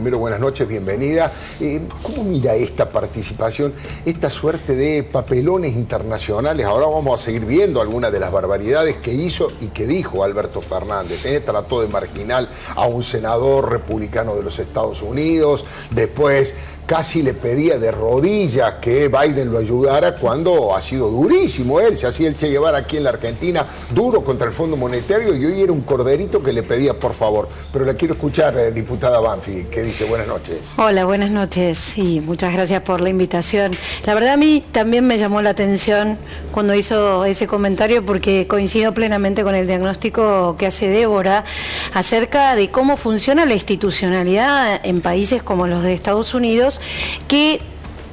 primero, buenas noches, bienvenida. ¿Cómo mira esta participación, esta suerte de papelones internacionales? Ahora vamos a seguir viendo algunas de las barbaridades que hizo y que dijo Alberto Fernández. Trató de marginal a un senador republicano de los Estados Unidos, después casi le pedía de rodillas que Biden lo ayudara cuando ha sido durísimo él. Se hacía el Che Guevara aquí en la Argentina, duro contra el Fondo Monetario, y hoy era un corderito que le pedía por favor. Pero la quiero escuchar, diputada Banfi, que dice buenas noches. Hola, buenas noches. Sí, muchas gracias por la invitación. La verdad a mí también me llamó la atención cuando hizo ese comentario, porque coincido plenamente con el diagnóstico que hace Débora acerca de cómo funciona la institucionalidad en países como los de Estados Unidos, que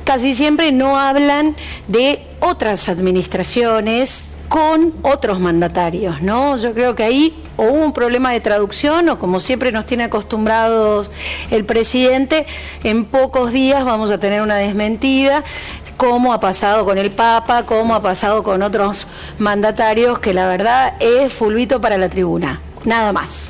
casi siempre no hablan de otras administraciones con otros mandatarios, ¿no? Yo creo que ahí o hubo un problema de traducción, o como siempre nos tiene acostumbrados el presidente, en pocos días vamos a tener una desmentida, como ha pasado con el Papa, como ha pasado con otros mandatarios, que la verdad es fulbito para la tribuna, nada más.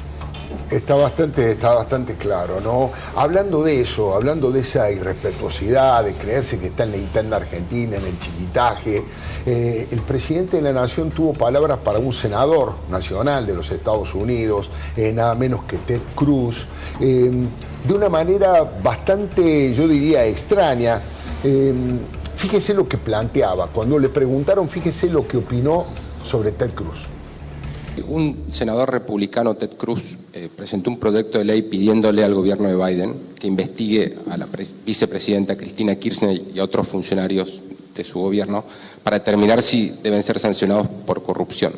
Está bastante claro, ¿no? Hablando de eso, hablando de esa irrespetuosidad, de creerse que está en la interna argentina, en el chiquitaje, el presidente de la Nación tuvo palabras para un senador nacional de los Estados Unidos, nada menos que Ted Cruz, de una manera bastante, yo diría, extraña. Fíjese lo que planteaba. Cuando le preguntaron, fíjese lo que opinó sobre Ted Cruz. Un senador republicano, Ted Cruz, presentó un proyecto de ley pidiéndole al gobierno de Biden que investigue a la vicepresidenta Cristina Kirchner y a otros funcionarios de su gobierno para determinar si deben ser sancionados por corrupción.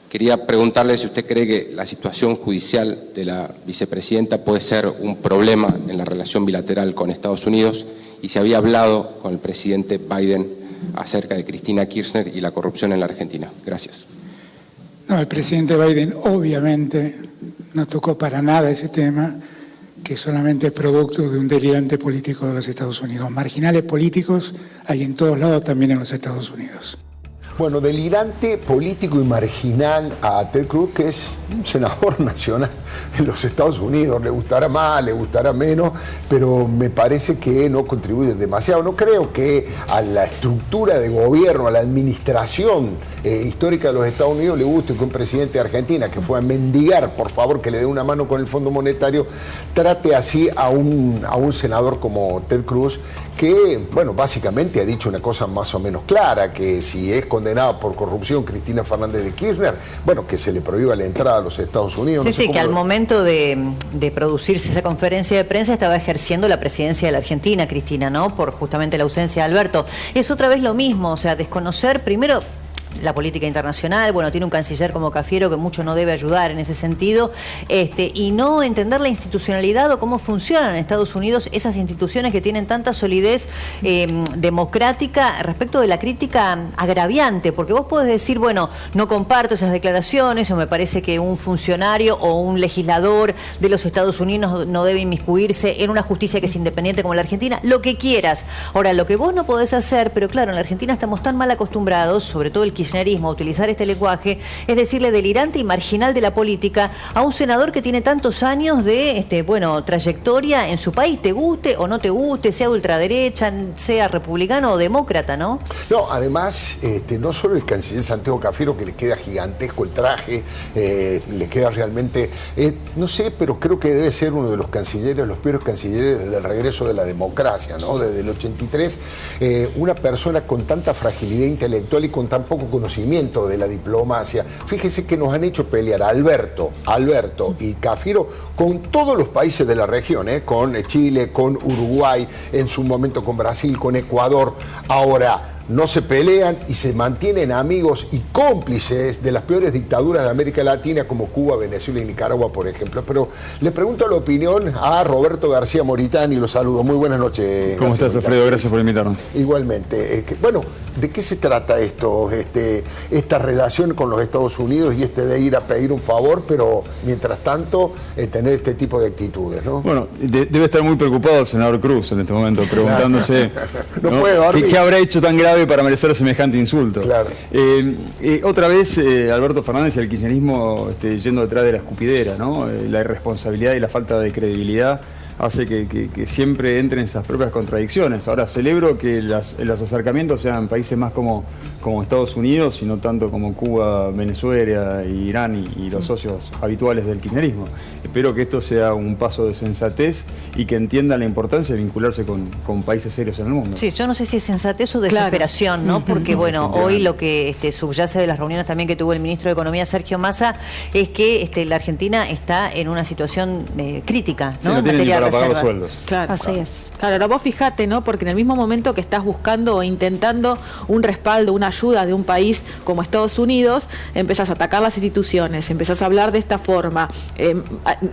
Quería preguntarle si usted cree que la situación judicial de la vicepresidenta puede ser un problema en la relación bilateral con Estados Unidos, y si había hablado con el presidente Biden acerca de Cristina Kirchner y la corrupción en la Argentina. Gracias. No, el presidente Biden obviamente no tocó para nada ese tema, que es solamente producto de un delirante político de los Estados Unidos. Marginales políticos hay en todos lados, también en los Estados Unidos. Bueno, delirante, político y marginal a Ted Cruz, que es un senador nacional en los Estados Unidos. Le gustará más, le gustará menos, pero me parece que no contribuye demasiado. No creo que a la estructura de gobierno, a la administración histórica de los Estados Unidos le guste que un presidente de Argentina, que fue a mendigar, por favor, que le dé una mano con el Fondo Monetario, trate así a un senador como Ted Cruz, que, bueno, básicamente ha dicho una cosa más o menos clara, que si es condenada por corrupción Cristina Fernández de Kirchner, bueno, que se le prohíba la entrada a los Estados Unidos. Sí, no sé sí, que al momento de producirse esa conferencia de prensa estaba ejerciendo la presidencia de la Argentina, Cristina, ¿no? Por justamente la ausencia de Alberto. Es otra vez lo mismo, o sea, desconocer primero la política internacional. Bueno, tiene un canciller como Cafiero que mucho no debe ayudar en ese sentido, y no entender la institucionalidad o cómo funcionan en Estados Unidos esas instituciones que tienen tanta solidez democrática respecto de la crítica agraviante, porque vos podés decir, bueno, no comparto esas declaraciones, o me parece que un funcionario o un legislador de los Estados Unidos no debe inmiscuirse en una justicia que es independiente como la Argentina, lo que quieras. Ahora, lo que vos no podés hacer, pero claro, en la Argentina estamos tan mal acostumbrados, sobre todo el kirchnerismo, a utilizar este lenguaje, es decirle delirante y marginal de la política a un senador que tiene tantos años de trayectoria en su país, te guste o no te guste, sea ultraderecha, sea republicano o demócrata, ¿no? No, además, no solo el canciller Santiago Cafiero, que le queda gigantesco el traje, le queda realmente, no sé, pero creo que debe ser uno de los cancilleres, los peores cancilleres desde el regreso de la democracia, ¿no? Desde el 83, una persona con tanta fragilidad intelectual y con tan poco conocimiento de la diplomacia. Fíjese que nos han hecho pelear a Alberto y Cafiero con todos los países de la región, con Chile, con Uruguay, en su momento con Brasil, con Ecuador. Ahora, no se pelean y se mantienen amigos y cómplices de las peores dictaduras de América Latina, como Cuba, Venezuela y Nicaragua, por ejemplo. Pero le pregunto la opinión a Roberto García Moritán y lo saludo. Muy buenas noches. ¿Cómo estás, Alfredo? Gracias por invitarnos. Igualmente. Bueno, ¿de qué se trata esto? Esta relación con los Estados Unidos y de ir a pedir un favor, pero mientras tanto tener este tipo de actitudes, ¿no? Bueno, debe estar muy preocupado el senador Cruz en este momento, preguntándose no puede dormir. ¿Qué habrá hecho tan grave para merecer semejante insulto? Claro. Otra vez Alberto Fernández y el kirchnerismo yendo detrás de la escupidera, ¿no? La irresponsabilidad y la falta de credibilidad hace que siempre entren esas propias contradicciones. Ahora, celebro que los acercamientos sean países más como Estados Unidos y no tanto como Cuba, Venezuela, Irán y los socios habituales del kirchnerismo. Espero que esto sea un paso de sensatez y que entiendan la importancia de vincularse con países serios en el mundo. Sí, yo no sé si es sensatez o desesperación, ¿no? Porque, bueno, hoy lo que subyace de las reuniones también que tuvo el ministro de Economía, Sergio Massa, es que la Argentina está en una situación crítica, ¿no? Sí, no tienen ni para pagar los sueldos. Claro. Así es. Claro, ahora vos fijate, ¿no? Porque en el mismo momento que estás buscando o intentando un respaldo, una ayuda de un país como Estados Unidos, empezás a atacar las instituciones, empezás a hablar de esta forma,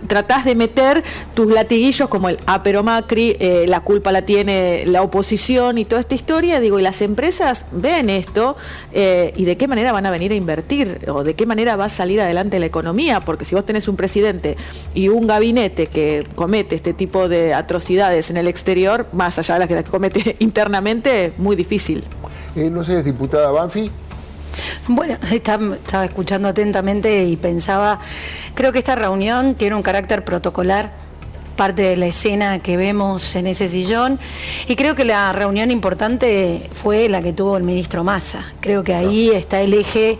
tratás de meter tus latiguillos como pero Macri, la culpa la tiene la oposición y toda esta historia, digo, y las empresas ven esto y de qué manera van a venir a invertir o de qué manera va a salir adelante la economía, porque si vos tenés un presidente y un gabinete que comete este tipo de atrocidades en el exterior, más allá de las que comete internamente, muy difícil. No sé, diputada Banfi. Bueno, estaba escuchando atentamente y pensaba, creo que esta reunión tiene un carácter protocolar, parte de la escena que vemos en ese sillón, y creo que la reunión importante fue la que tuvo el ministro Massa. Creo que ahí está el eje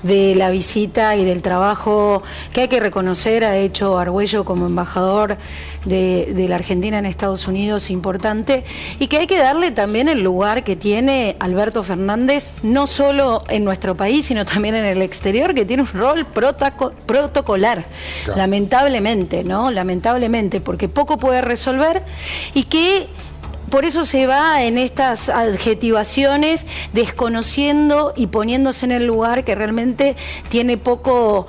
de la visita y del trabajo que hay que reconocer ha hecho Argüello como embajador de la Argentina en Estados Unidos, importante, y que hay que darle también el lugar que tiene Alberto Fernández, no solo en nuestro país, sino también en el exterior, que tiene un rol protocolar, claro. Lamentablemente, ¿no? Lamentablemente, porque poco puede resolver y que por eso se va en estas adjetivaciones desconociendo y poniéndose en el lugar que realmente tiene poco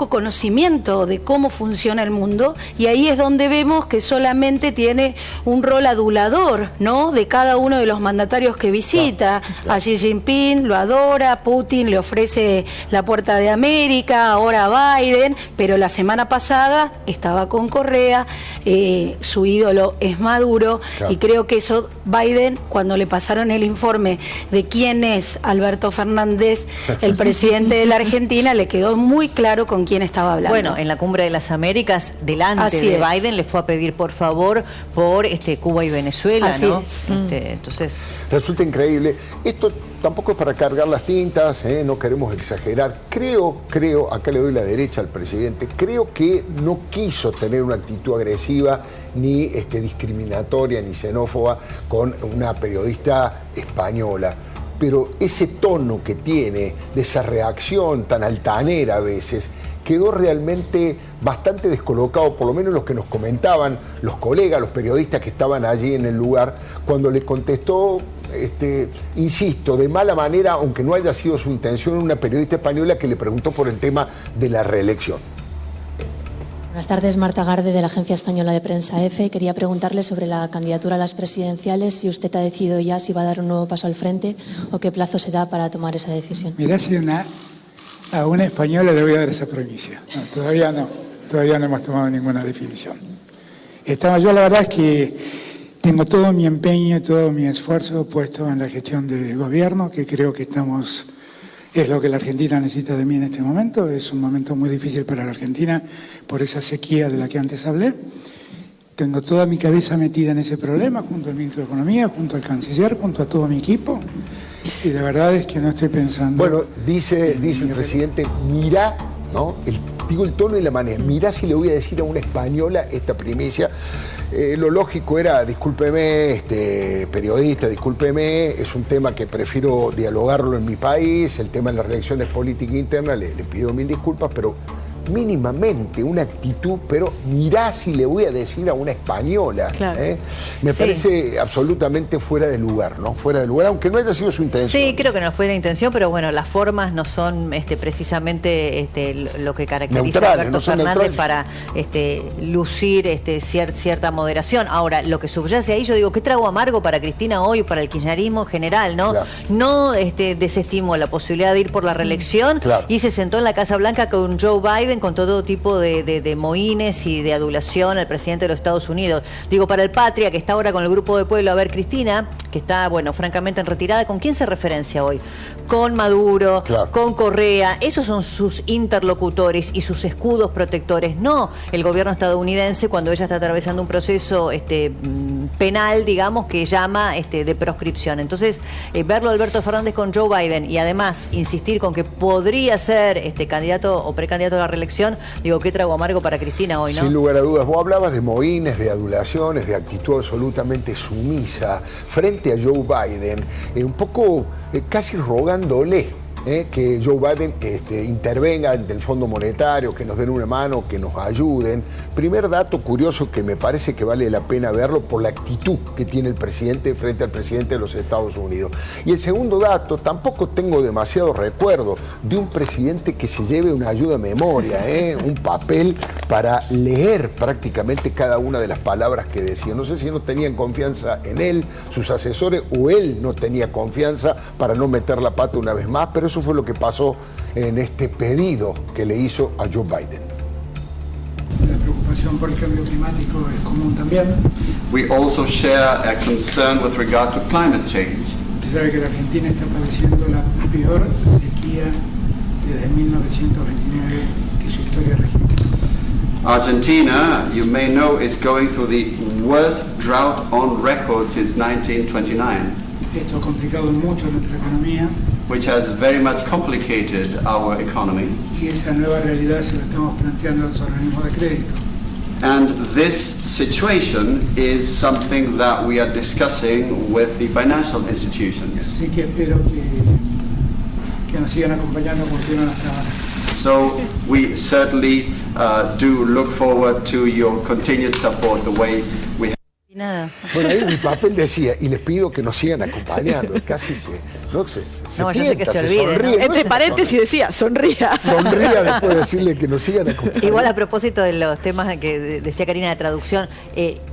conocimiento de cómo funciona el mundo, y ahí es donde vemos que solamente tiene un rol adulador, ¿no? De cada uno de los mandatarios que visita. Claro. A Xi Jinping lo adora, Putin le ofrece la puerta de América, ahora Biden, pero la semana pasada estaba con Correa, su ídolo es Maduro. Claro. Y creo que eso Biden, cuando le pasaron el informe de quién es Alberto Fernández, el presidente de la Argentina, le quedó muy claro con quién estaba hablando. Bueno, en la Cumbre de las Américas, delante de Biden, le fue a pedir por favor por Cuba y Venezuela, así ¿no? Es. Entonces resulta increíble. Esto tampoco es para cargar las tintas, no queremos exagerar. Creo, acá le doy la derecha al presidente, creo que no quiso tener una actitud agresiva ni discriminatoria ni xenófoba con una periodista española. Pero ese tono que tiene, de esa reacción tan altanera a veces, quedó realmente bastante descolocado, por lo menos los que nos comentaban, los colegas, los periodistas que estaban allí en el lugar, cuando le contestó, insisto, de mala manera, aunque no haya sido su intención, una periodista española que le preguntó por el tema de la reelección. Buenas tardes, Marta Garde, de la Agencia Española de Prensa EFE. Quería preguntarle sobre la candidatura a las presidenciales, si usted ha decidido ya si va a dar un nuevo paso al frente o qué plazo se da para tomar esa decisión. Mirá, si a una española le voy a dar esa primicia. No, todavía no hemos tomado ninguna definición. Yo la verdad es que tengo todo mi empeño, todo mi esfuerzo puesto en la gestión de gobierno, que creo que es lo que la Argentina necesita de mí en este momento. Es un momento muy difícil para la Argentina por esa sequía de la que antes hablé. Tengo toda mi cabeza metida en ese problema, junto al ministro de Economía, junto al canciller, junto a todo mi equipo. Y la verdad es que no estoy pensando... Bueno, dice el presidente, mirá, ¿no? Digo el tono y la manera, mirá si le voy a decir a una española esta primicia. Lo lógico era, discúlpeme, periodista, discúlpeme, es un tema que prefiero dialogarlo en mi país, el tema de las reelecciones políticas internas, le pido mil disculpas, pero mínimamente una actitud, pero mirá si le voy a decir a una española. Claro. Me parece absolutamente fuera de lugar, ¿no? Fuera de lugar, aunque no haya sido su intención. Sí, creo que no fue la intención, pero bueno, las formas no son precisamente lo que caracteriza a Alberto Fernández para lucir cierta moderación. Ahora, lo que subyace ahí, yo digo, qué trago amargo para Cristina hoy, para el kirchnerismo en general, ¿no? Claro. No desestimó la posibilidad de ir por la reelección, claro, y se sentó en la Casa Blanca con Joe Biden, con todo tipo de mohines y de adulación al presidente de los Estados Unidos. Digo, para el Patria, que está ahora con el Grupo de Pueblo, a ver, Cristina, que está, bueno, francamente en retirada, ¿con quién se referencia hoy? Con Maduro, claro, con Correa, esos son sus interlocutores y sus escudos protectores, no el gobierno estadounidense cuando ella está atravesando un proceso penal, digamos, que llama de proscripción. Entonces, verlo Alberto Fernández con Joe Biden y además insistir con que podría ser candidato o precandidato a la reelección, digo, qué trago amargo para Cristina hoy, ¿no? Sin lugar a dudas. Vos hablabas de mohines, de adulaciones, de actitud absolutamente sumisa frente a Joe Biden, un poco casi rogándole que Joe Biden intervenga ante el Fondo Monetario, que nos den una mano, que nos ayuden. Primer dato curioso que me parece que vale la pena verlo por la actitud que tiene el presidente frente al presidente de los Estados Unidos. Y el segundo dato, tampoco tengo demasiado recuerdo de un presidente que se lleve una ayuda a memoria, un papel para leer prácticamente cada una de las palabras que decía. No sé si no tenían confianza en él, sus asesores, o él no tenía confianza para no meter la pata una vez más, pero eso fue lo que pasó en este pedido que le hizo a Joe Biden. La preocupación por el cambio climático es común también. We also share a concern with regard to climate change. Usted sabe que la Argentina está padeciendo la peor sequía desde 1929 que su historia registra. Argentina, you may know, is going through the worst drought on record since 1929. Esto ha complicado mucho nuestra economía. Which has very much complicated our economy. Y esa nueva realidad se la estamos planteando a los organismos de crédito. And this situation is something that we are discussing with the financial institutions. Así que espero que nos sigan acompañando como estuvieron hasta ahora. So we certainly do look forward to your continued support the way we have. Nada. Bueno, ahí mi papel decía, y les pido que nos sigan acompañando, casi se yo sé que se olvide, sonríe. ¿no? Entre paréntesis decía, sonría. Sonría después de decirle que nos sigan acompañando. Igual a propósito de los temas que decía Karina de traducción,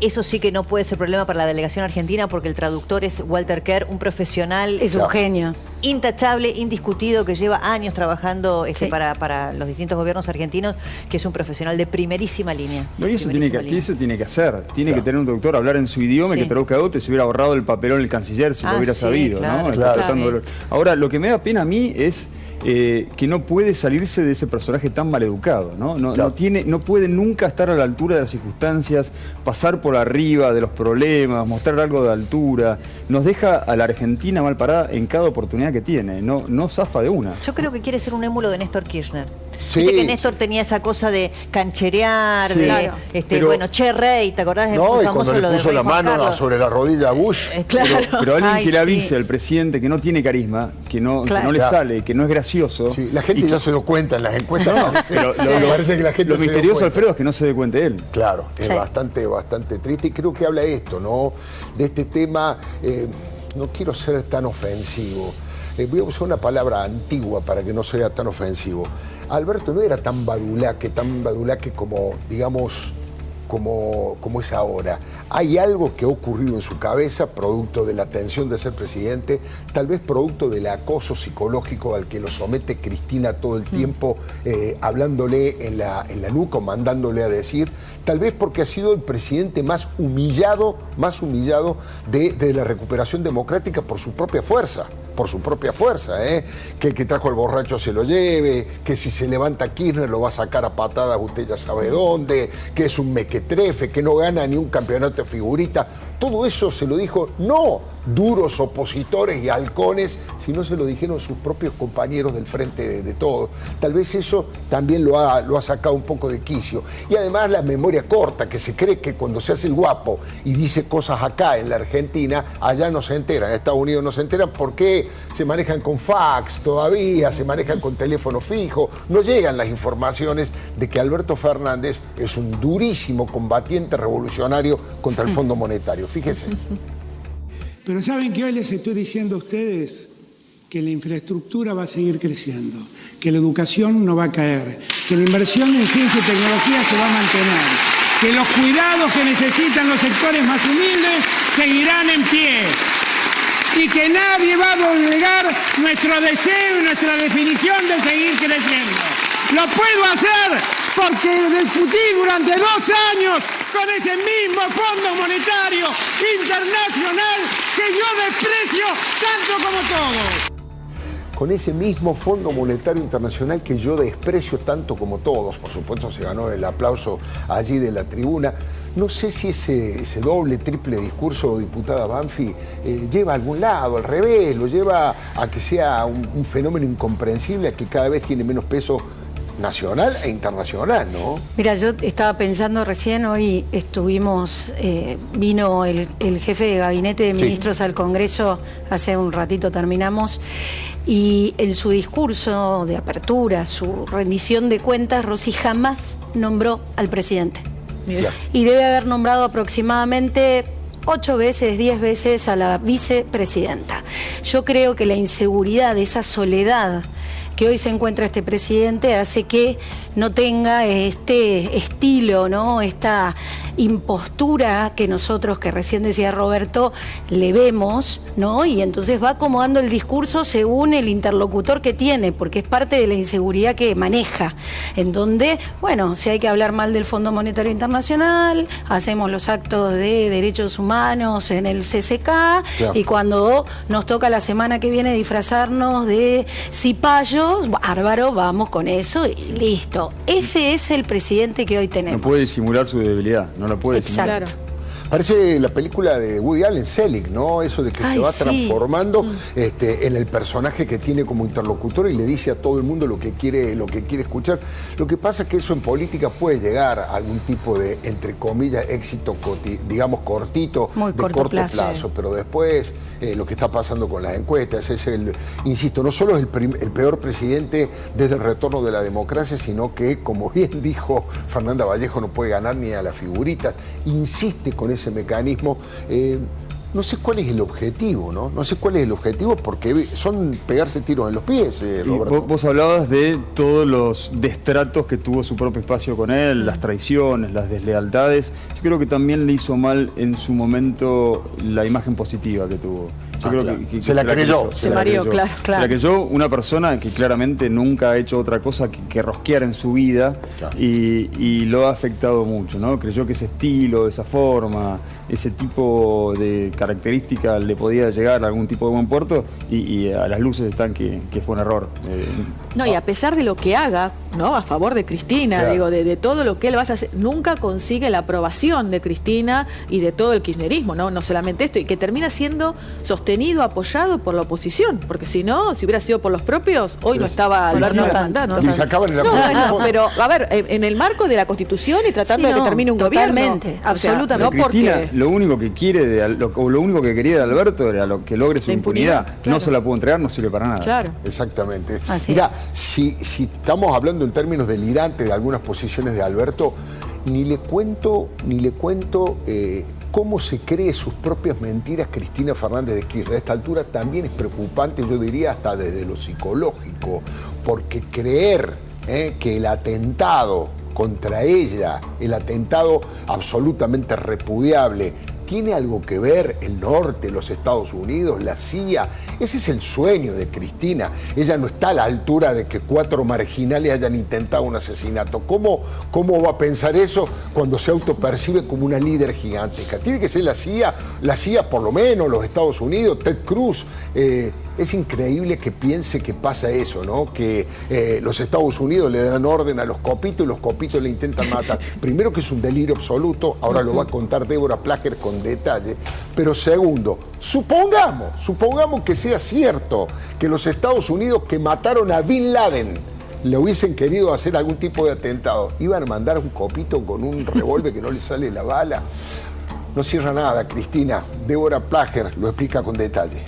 eso sí que no puede ser problema para la delegación argentina porque el traductor es Walter Kerr, un profesional. Es un genio. Intachable, indiscutido, que lleva años trabajando Sí. para los distintos gobiernos argentinos, que es un profesional de primerísima línea. No, y eso tiene que hacer. Tiene que tener un traductor, hablar en su idioma, Sí. que traduzca a otro, se hubiera ahorrado el papelón el canciller si lo hubiera sí, sabido, claro, ¿no? claro. Tratando de- Ahora, lo que me da pena a mí es que no puede salirse de ese personaje tan maleducado, ¿no? No puede nunca estar a la altura de las circunstancias, pasar por arriba de los problemas, mostrar algo de altura. Nos deja a la Argentina mal parada en cada oportunidad que tiene, no zafa de una. Yo creo que quiere ser un émulo de Néstor Kirchner. Sí, Viste que Néstor tenía esa cosa de cancherear, Sí. de, Claro. bueno, Che Rey, ¿te acordás? Es No, muy y famoso cuando lo le de puso Rey la Juan mano Carlos. sobre la rodilla a Bush. Claro. Pero alguien Ay, que le sí. avise al presidente que no tiene carisma, que no le Claro. sale, que no es gracioso. Sí, la gente ya se dio cuenta en las encuestas. No, pero me parece que la gente lo se dio misterioso, cuenta. Alfredo, es que no se dé cuenta él. Claro, es Sí. bastante triste y creo que habla esto, ¿no? De este tema, no quiero ser tan ofensivo, voy a usar una palabra antigua para que no sea tan ofensivo. Alberto no era tan badulaque como, digamos, como es ahora. Hay algo que ha ocurrido en su cabeza, producto de la tensión de ser presidente, tal vez producto del acoso psicológico al que lo somete Cristina todo el tiempo, hablándole en la nuca, mandándole a decir, tal vez porque ha sido el presidente más humillado de la recuperación democrática por su propia fuerza. Que el que trajo al borracho se lo lleve, que si se levanta Kirchner lo va a sacar a patadas usted ya sabe dónde, que es un mequetrefe, que no gana ni un campeonato de figurita. Todo eso se lo dijo no duros opositores y halcones, sino se lo dijeron sus propios compañeros del Frente de Todos. Tal vez eso también lo ha sacado un poco de quicio. Y además la memoria corta, que se cree que cuando se hace el guapo y dice cosas acá en la Argentina, allá no se enteran, en Estados Unidos no se enteran porque se manejan con fax todavía, se manejan con teléfono fijo, no llegan las informaciones de que Alberto Fernández es un durísimo combatiente revolucionario contra el Fondo Monetario. Fíjese. Pero saben que hoy les estoy diciendo a ustedes que la infraestructura va a seguir creciendo, que la educación no va a caer, que la inversión en ciencia y tecnología se va a mantener, que los cuidados que necesitan los sectores más humildes seguirán en pie y que nadie va a doblegar nuestro deseo y nuestra definición de seguir creciendo. Lo puedo hacer porque discutí durante 2 años con ese mismo Fondo Monetario internacional que yo desprecio tanto como todos. Con ese mismo Fondo Monetario Internacional que yo desprecio tanto como todos, por supuesto se ganó el aplauso allí de la tribuna. No sé si ese doble, triple discurso, diputada Banfi, lleva a algún lado, al revés, lo lleva a que sea un fenómeno incomprensible, a que cada vez tiene menos peso nacional e internacional, ¿no? Mira, yo estaba pensando recién, hoy vino el jefe de gabinete de ministros al Congreso, hace un ratito terminamos, y en su discurso de apertura, su rendición de cuentas, Rossi jamás nombró al presidente. Claro. Y debe haber nombrado aproximadamente 8 veces, 10 veces a la vicepresidenta. Yo creo que la inseguridad, esa soledad que hoy se encuentra este presidente, hace que no tenga este estilo, ¿no? Esta impostura que nosotros, que recién decía Roberto, le vemos, ¿no? Y entonces va acomodando el discurso según el interlocutor que tiene, porque es parte de la inseguridad que maneja, en donde, bueno, si hay que hablar mal del Fondo Monetario Internacional, hacemos los actos de derechos humanos en el CCK, claro. Y cuando nos toca la semana que viene disfrazarnos de cipayos, bárbaro, vamos con eso y listo. Ese es el presidente que hoy tenemos. No puede disimular su debilidad, no la puede disimular. Exacto. Parece la película de Woody Allen, Selig, ¿no? Eso de que se va transformando en el personaje que tiene como interlocutor y le dice a todo el mundo lo que quiere escuchar. Lo que pasa es que eso en política puede llegar a algún tipo de, entre comillas, éxito, digamos, cortito, muy de corto plazo. Pero después lo que está pasando con las encuestas es insisto, no solo es el peor presidente desde el retorno de la democracia, sino que, como bien dijo Fernanda Vallejo, no puede ganar ni a las figuritas. Insiste con ese mecanismo. No sé cuál es el objetivo, ¿no? No sé cuál es el objetivo porque son pegarse tiros en los pies, Roberto. Vos hablabas de todos los destratos que tuvo su propio espacio con él, las traiciones, las deslealtades. Yo creo que también le hizo mal en su momento la imagen positiva que tuvo. Yo creo claro. que se la creyó. Se mareó, claro. Se la creyó una persona que claramente nunca ha hecho otra cosa que rosquear en su vida, claro. y lo ha afectado mucho, ¿no? Creyó que ese estilo, esa forma, ese tipo de características le podía llegar a algún tipo de buen puerto y a las luces están que fue un error. No, y a pesar de lo que haga, ¿no? A favor de Cristina, claro. Digo, de todo lo que él vaya a hacer, nunca consigue la aprobación de Cristina y de todo el kirchnerismo, ¿no? No solamente esto, y que termina siendo sostenido, apoyado por la oposición, porque si no, si hubiera sido por los propios, hoy no estaba Alberto en el mandato. Y sacaban el no, pero a ver, en el marco de la Constitución y tratando de que termine un gobierno. Totalmente, absolutamente. No porque lo único que quiere lo único que quería de Alberto era que logre su impunidad. Claro. No se la pudo entregar, no sirve para nada. Claro. Exactamente. Así Mira, si estamos hablando en términos delirantes de algunas posiciones de Alberto, ni le cuento cómo se cree sus propias mentiras Cristina Fernández de Kirchner. A esta altura también es preocupante, yo diría hasta desde lo psicológico, porque creer que el atentado contra ella, el atentado absolutamente repudiable, ¿tiene algo que ver el norte, los Estados Unidos, la CIA? Ese es el sueño de Cristina. Ella no está a la altura de que 4 marginales hayan intentado un asesinato. ¿Cómo va a pensar eso cuando se autopercibe como una líder gigantesca? Tiene que ser la CIA por lo menos, los Estados Unidos, Ted Cruz. Es increíble que piense que pasa eso, ¿no? Que los Estados Unidos le dan orden a los copitos y los copitos le intentan matar. Primero, que es un delirio absoluto, ahora lo va a contar Débora Plager con detalle. Pero segundo, supongamos que sea cierto que los Estados Unidos que mataron a Bin Laden le hubiesen querido hacer algún tipo de atentado, iban a mandar un copito con un revólver que no le sale la bala. No cierra nada, Cristina. Débora Plager lo explica con detalle.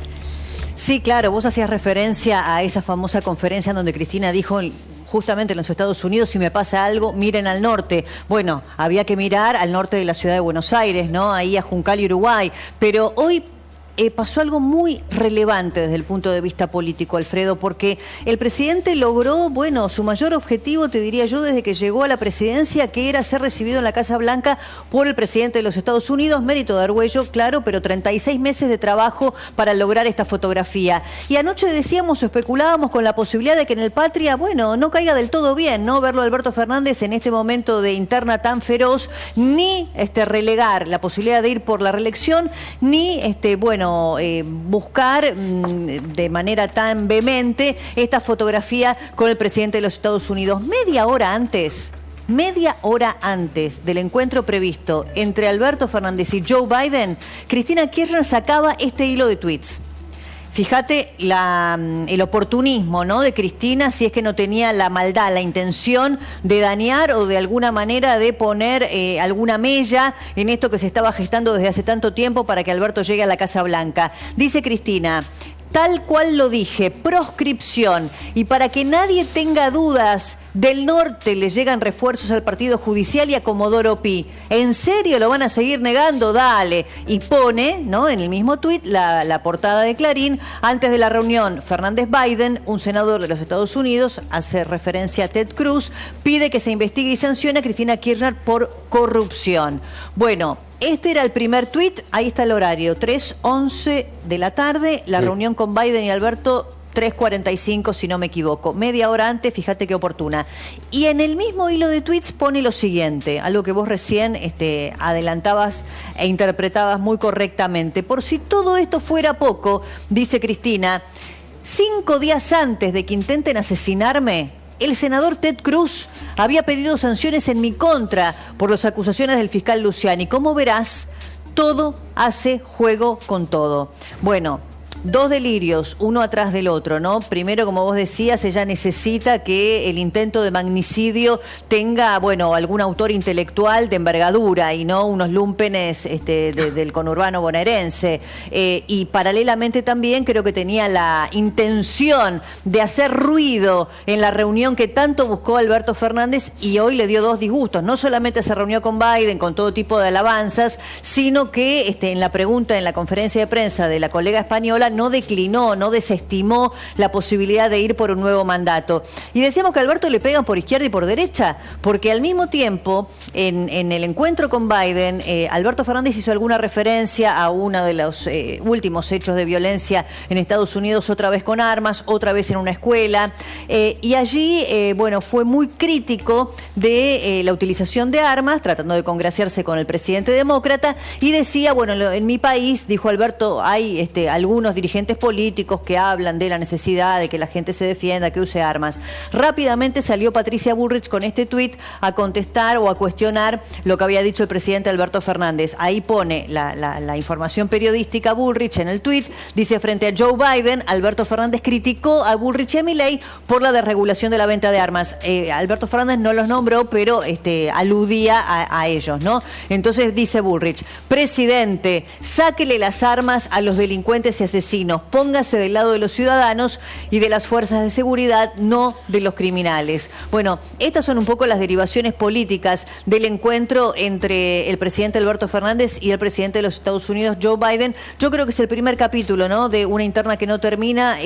Sí, claro, vos hacías referencia a esa famosa conferencia en donde Cristina dijo justamente en los Estados Unidos, si me pasa algo, miren al norte. Bueno, había que mirar al norte de la ciudad de Buenos Aires, ¿no? Ahí a Juncal y Uruguay. Pero hoy pasó algo muy relevante desde el punto de vista político, Alfredo, porque el presidente logró, bueno, su mayor objetivo, te diría yo, desde que llegó a la presidencia, que era ser recibido en la Casa Blanca por el presidente de los Estados Unidos, mérito de Argüello, claro, pero 36 meses de trabajo para lograr esta fotografía. Y anoche decíamos o especulábamos con la posibilidad de que en el Patria, bueno, no caiga del todo bien, ¿no? Verlo a Alberto Fernández en este momento de interna tan feroz, ni relegar la posibilidad de ir por la reelección, ni buscar de manera tan vehemente esta fotografía con el presidente de los Estados Unidos. Media hora antes del encuentro previsto entre Alberto Fernández y Joe Biden, Cristina Kirchner sacaba este hilo de tweets. Fíjate el oportunismo, ¿no?, de Cristina, si es que no tenía la maldad, la intención de dañar o de alguna manera de poner alguna mella en esto que se estaba gestando desde hace tanto tiempo para que Alberto llegue a la Casa Blanca. Dice Cristina: tal cual lo dije, proscripción. Y para que nadie tenga dudas, del norte le llegan refuerzos al Partido Judicial y a Comodoro Pi. ¿En serio lo van a seguir negando? Dale. Y pone, ¿no?, en el mismo tuit la portada de Clarín: antes de la reunión Fernández-Biden, un senador de los Estados Unidos, hace referencia a Ted Cruz, pide que se investigue y sancione a Cristina Kirchner por corrupción. Bueno, este era el primer tuit, ahí está el horario, 3:11 de la tarde, la reunión con Biden y Alberto, 3:45 si no me equivoco, media hora antes, fíjate qué oportuna. Y en el mismo hilo de tweets pone lo siguiente, algo que vos recién adelantabas e interpretabas muy correctamente. Por si todo esto fuera poco, dice Cristina: 5 días antes de que intenten asesinarme, el senador Ted Cruz había pedido sanciones en mi contra por las acusaciones del fiscal Luciani. Como verás, todo hace juego con todo. Bueno, dos delirios, uno atrás del otro, ¿no? Primero, como vos decías, ella necesita que el intento de magnicidio tenga, bueno, algún autor intelectual de envergadura y no unos lúmpenes del conurbano bonaerense. Y paralelamente también creo que tenía la intención de hacer ruido en la reunión que tanto buscó Alberto Fernández y hoy le dio dos disgustos. No solamente se reunió con Biden con todo tipo de alabanzas, sino que en la pregunta, en la conferencia de prensa de la colega española, no declinó, no desestimó la posibilidad de ir por un nuevo mandato. Y decíamos que a Alberto le pegan por izquierda y por derecha, porque al mismo tiempo, en el encuentro con Biden, Alberto Fernández hizo alguna referencia a uno de los últimos hechos de violencia en Estados Unidos, otra vez con armas, otra vez en una escuela, y allí, fue muy crítico de la utilización de armas, tratando de congraciarse con el presidente demócrata, y decía, bueno, en mi país, dijo Alberto, hay algunos dirigentes políticos que hablan de la necesidad de que la gente se defienda, que use armas. Rápidamente salió Patricia Bullrich con este tuit a contestar o a cuestionar lo que había dicho el presidente Alberto Fernández. Ahí pone la información periodística Bullrich en el tuit. Dice: frente a Joe Biden, Alberto Fernández criticó a Bullrich y a Milei por la desregulación de la venta de armas. Alberto Fernández no los nombró, pero aludía a ellos, ¿no? Entonces dice Bullrich: presidente, sáquele las armas a los delincuentes y asesinos, póngase del lado de los ciudadanos y de las fuerzas de seguridad, no de los criminales. Bueno, estas son un poco las derivaciones políticas del encuentro entre el presidente Alberto Fernández y el presidente de los Estados Unidos, Joe Biden. Yo creo que es el primer capítulo, ¿no?, de una interna que no termina.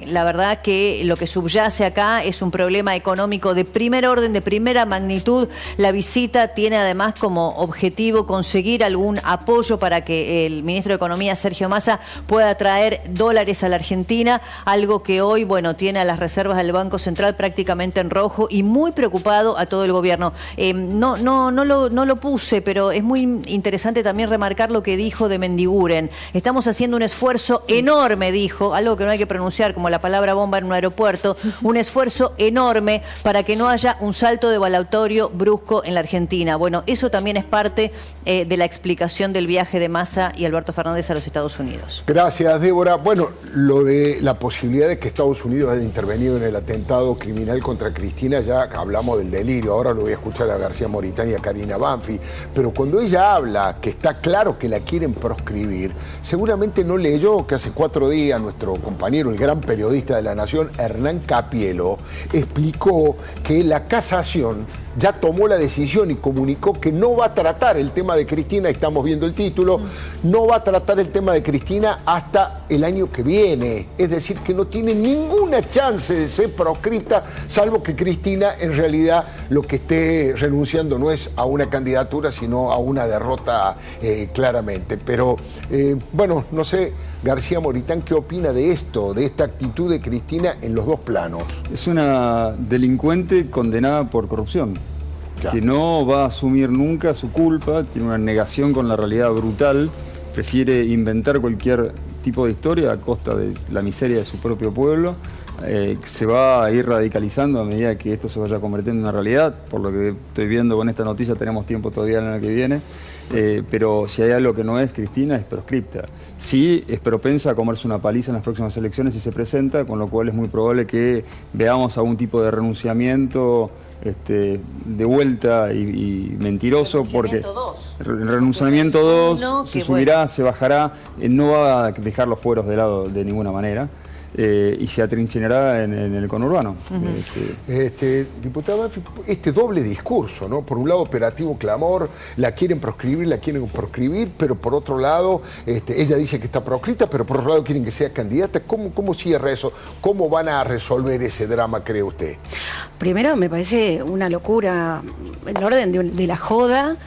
La verdad que lo que subyace acá es un problema económico de primer orden, de primera magnitud. La visita tiene además como objetivo conseguir algún apoyo para que el ministro de Economía, Sergio Massa, pueda traer dólares a la Argentina, algo que hoy, tiene a las reservas del Banco Central prácticamente en rojo y muy preocupado a todo el gobierno. No lo puse, pero es muy interesante también remarcar lo que dijo de Mendiguren. Estamos haciendo un esfuerzo enorme, dijo, algo que no hay que pronunciar como la palabra bomba en un aeropuerto, un esfuerzo enorme para que no haya un salto devaluatorio brusco en la Argentina. Bueno, eso también es parte de la explicación del viaje de Massa y Alberto Fernández a los Estados Unidos. Gracias, Débora. Bueno, lo de la posibilidad de que Estados Unidos haya intervenido en el atentado criminal contra Cristina, ya hablamos del delirio, ahora lo voy a escuchar a García Moritán y a Karina Banfi, pero cuando ella habla que está claro que la quieren proscribir, seguramente no leyó que hace 4 días nuestro compañero, el gran periodista de La Nación, Hernán Capielo, explicó que la casación ya tomó la decisión y comunicó que no va a tratar el tema de Cristina, estamos viendo el título, no va a tratar el tema de Cristina hasta el año que viene. Es decir, que no tiene ninguna chance de ser proscripta, salvo que Cristina en realidad lo que esté renunciando no es a una candidatura, sino a una derrota claramente. Pero bueno, no sé, García Moritán, ¿qué opina de esto, de esta actitud de Cristina en los dos planos? Es una delincuente condenada por corrupción, que no va a asumir nunca su culpa, tiene una negación con la realidad brutal, prefiere inventar cualquier tipo de historia a costa de la miseria de su propio pueblo. Se va a ir radicalizando a medida que esto se vaya convirtiendo en una realidad. Por lo que estoy viendo con esta noticia, tenemos tiempo todavía el año que viene. Pero si hay algo que no es Cristina, es proscripta. Sí es propensa a comerse una paliza en las próximas elecciones si se presenta, con lo cual es muy probable que veamos algún tipo de renunciamiento de vuelta y mentiroso, porque renunciamiento 2, se subirá, se bajará, no va a dejar los fueros de lado de ninguna manera. Y se atrincherará en el conurbano. Diputada, este doble discurso, ¿no? Por un lado, operativo clamor, la quieren proscribir, pero por otro lado, ella dice que está proscrita, pero por otro lado quieren que sea candidata. ¿Cómo cierra eso? ¿Cómo van a resolver ese drama, cree usted? Primero, me parece una locura, en el orden de la joda,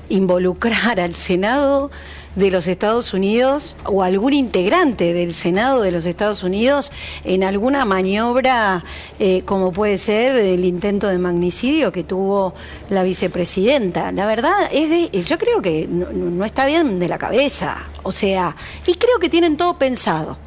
involucrar al Senado de los Estados Unidos o algún integrante del Senado de los Estados Unidos en alguna maniobra como puede ser el intento de magnicidio que tuvo la vicepresidenta. La verdad yo creo que no está bien de la cabeza, o sea, y creo que tienen todo pensado,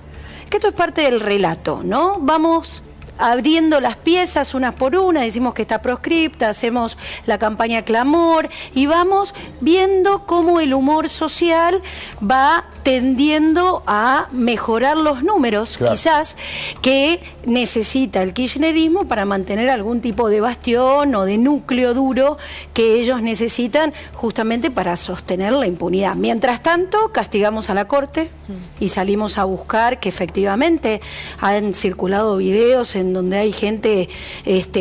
que esto es parte del relato, ¿no? Vamos abriendo las piezas unas por una, decimos que está proscripta, hacemos la campaña clamor y vamos viendo cómo el humor social va tendiendo a mejorar los números, quizás, que necesita el kirchnerismo para mantener algún tipo de bastión o de núcleo duro que ellos necesitan justamente para sostener la impunidad. Mientras tanto, castigamos a la Corte y salimos a buscar que efectivamente han circulado videos en donde hay gente,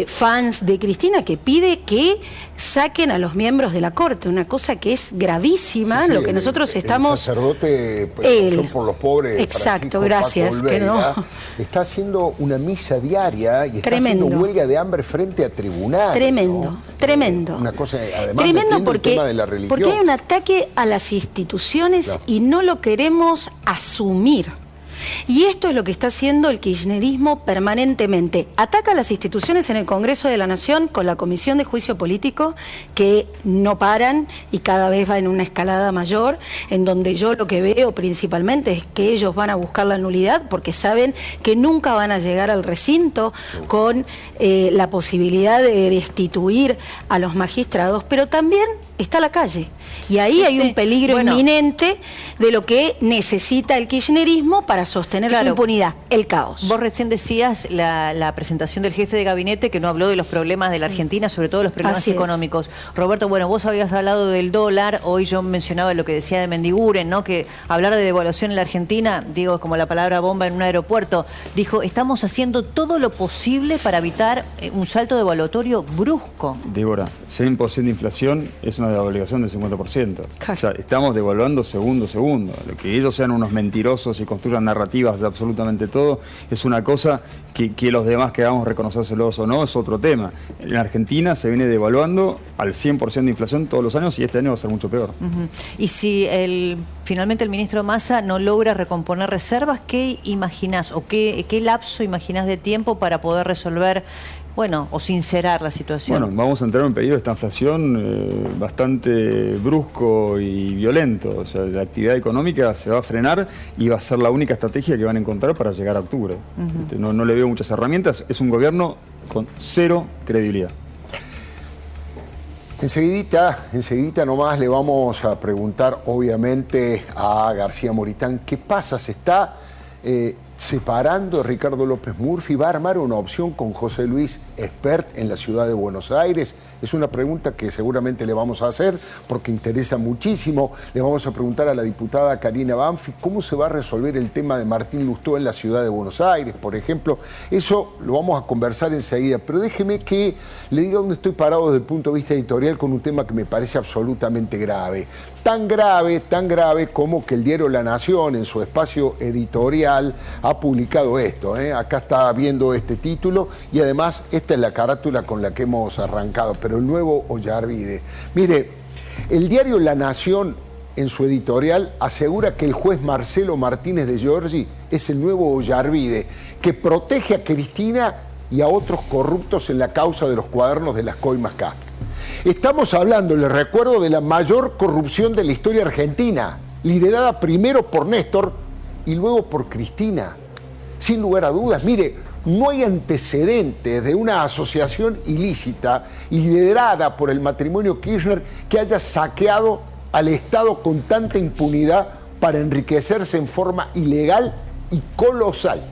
fans de Cristina, que pide que saquen a los miembros de la Corte, una cosa que es gravísima, lo que nosotros estamos... El sacerdote por los pobres, exacto, gracias, Olveira, que no... está haciendo una misa diaria y está tremendo, haciendo huelga de hambre frente a tribunales. Tremendo, ¿no? Tremendo. Una cosa, además, tremendo el tema de la religión. Porque hay un ataque a las instituciones y no lo queremos asumir. Y esto es lo que está haciendo el kirchnerismo permanentemente. Ataca a las instituciones en el Congreso de la Nación con la Comisión de Juicio Político, que no paran y cada vez va en una escalada mayor, en donde yo lo que veo principalmente es que ellos van a buscar la nulidad porque saben que nunca van a llegar al recinto con la posibilidad de destituir a los magistrados, pero también está la calle. Y ahí hay un peligro inminente de lo que necesita el kirchnerismo para sostener su impunidad, el caos. Vos recién decías la presentación del jefe de gabinete que no habló de los problemas de la Argentina, sobre todo los problemas económicos. Roberto, bueno, vos habías hablado del dólar, hoy yo mencionaba lo que decía de Mendiguren, ¿no? Que hablar de devaluación en la Argentina, digo, como la palabra bomba en un aeropuerto, dijo, estamos haciendo todo lo posible para evitar un salto devaluatorio brusco. Débora, 100% de inflación es una devaluación del 50%. O sea, estamos devaluando segundo a segundo. Lo que ellos sean unos mentirosos y construyan narrativas de absolutamente todo es una cosa que los demás queramos reconocérselos o no, es otro tema. En Argentina se viene devaluando al 100% de inflación todos los años y este año va a ser mucho peor. Y si finalmente el ministro Massa no logra recomponer reservas, ¿qué imaginás o qué lapso imaginás de tiempo para poder resolver, bueno, o sincerar la situación? Bueno, vamos a entrar en un periodo de esta inflación bastante brusco y violento. O sea, la actividad económica se va a frenar y va a ser la única estrategia que van a encontrar para llegar a octubre. No le veo muchas herramientas. Es un gobierno con cero credibilidad. Enseguidita nomás le vamos a preguntar, obviamente, a García Moritán qué pasa. Se está separando a Ricardo López Murphy, va a armar una opción con José Luis Espert en la ciudad de Buenos Aires. Es una pregunta que seguramente le vamos a hacer porque interesa muchísimo. Le vamos a preguntar a la diputada Karina Banfi cómo se va a resolver el tema de Martín Lustó en la ciudad de Buenos Aires, por ejemplo. Eso lo vamos a conversar enseguida, pero déjeme que le diga dónde estoy parado desde el punto de vista editorial con un tema que me parece absolutamente grave. Tan grave como que el diario La Nación en su espacio editorial ha publicado esto. Acá está viendo este título y además esta es la carátula con la que hemos arrancado, pero el nuevo Ollarvide. Mire, el diario La Nación en su editorial asegura que el juez Marcelo Martínez de Giorgi es el nuevo Ollarvide, que protege a Cristina y a otros corruptos en la causa de los cuadernos de las coimas K. Estamos hablando, les recuerdo, de la mayor corrupción de la historia argentina, liderada primero por Néstor y luego por Cristina. Sin lugar a dudas, mire, no hay antecedentes de una asociación ilícita liderada por el matrimonio Kirchner que haya saqueado al Estado con tanta impunidad para enriquecerse en forma ilegal y colosal.